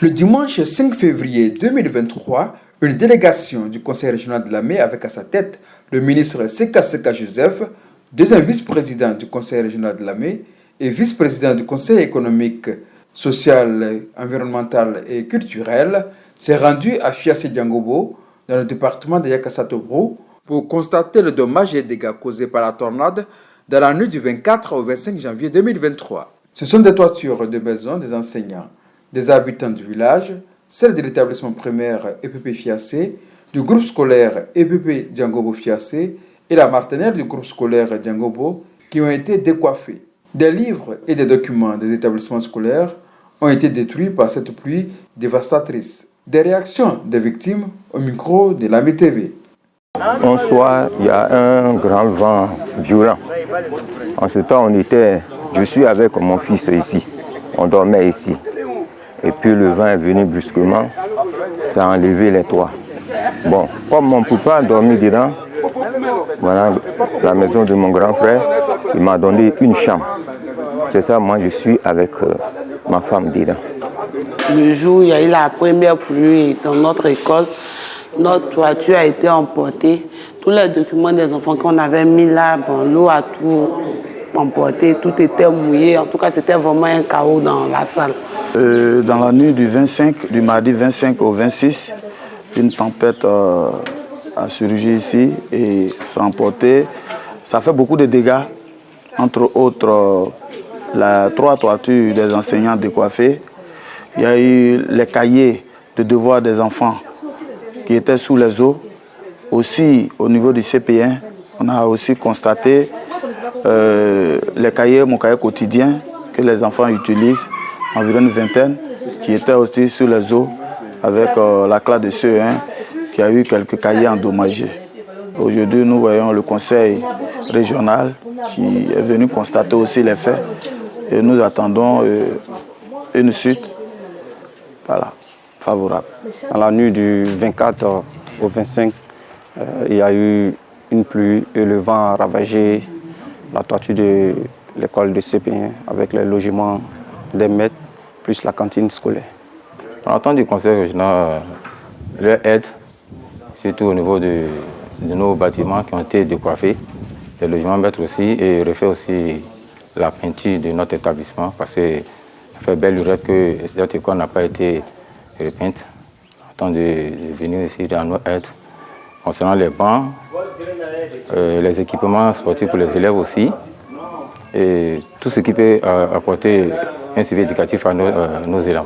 Le dimanche 5 février 2023, une délégation du Conseil régional de Lamé avec à sa tête le ministre Seka Joseph, deuxième vice-président du Conseil régional de Lamé et vice-président du Conseil économique, social, environnemental et culturel, s'est rendu à Fiassé-Diangobo, dans le département de Yakassatobro, pour constater le dommage et dégâts causés par la tornade dans la nuit du 24 au 25 janvier 2023. Ce sont des toitures de maisons des enseignants, des habitants du village, celles de l'établissement primaire EPP Fiassé, du groupe scolaire EPP Diangobo Fiassé et la martinière du groupe scolaire Diangobo qui ont été décoiffés. Des livres et des documents des établissements scolaires ont été détruits par cette pluie dévastatrice. Des réactions des victimes au micro de Lamé TV. Un soir, il y a un grand vent violent. En ce temps, je suis avec mon fils ici. On dormait ici. Et puis le vent est venu brusquement, ça a enlevé les toits. Bon, comme on ne peut pas dormir dedans, voilà la maison de mon grand frère, il m'a donné une chambre. C'est ça, moi je suis avec ma femme dedans. Le jour où il y a eu la première pluie dans notre école, notre toiture a été emportée. Tous les documents des enfants qu'on avait mis là, bon, l'eau a tout emporté, tout était mouillé. En tout cas, c'était vraiment un chaos dans la salle. Dans la nuit du mardi 25 au 26, une tempête a surgi ici et s'est emportée. Ça fait beaucoup de dégâts, entre autres la 3 toitures des enseignants décoiffés. Il y a eu les cahiers de devoirs des enfants qui étaient sous les eaux. Aussi, au niveau du CP1, on a aussi constaté les cahiers, mon cahier quotidien que les enfants utilisent, environ une vingtaine, qui étaient aussi sous les eaux avec la classe de CE1 qui a eu quelques cahiers endommagés. Aujourd'hui, nous voyons le conseil régional qui est venu constater aussi les faits et nous attendons une suite favorable. Dans la nuit du 24 au 25, il y a eu une pluie et le vent a ravagé la toiture de l'école de CP1 avec les logements des maîtres plus la cantine scolaire. En temps du conseil régional, leur aide, surtout au niveau de nos bâtiments qui ont été décoiffés, les logements maîtres aussi, et refait aussi la peinture de notre établissement parce que ça fait belle lurette que cette école n'a pas été repeinte. En temps de venir ici dans nos aides. Concernant les bancs, les équipements sportifs pour les élèves aussi, et tout ce qui peut apporter un suivi éducatif à nos élèves.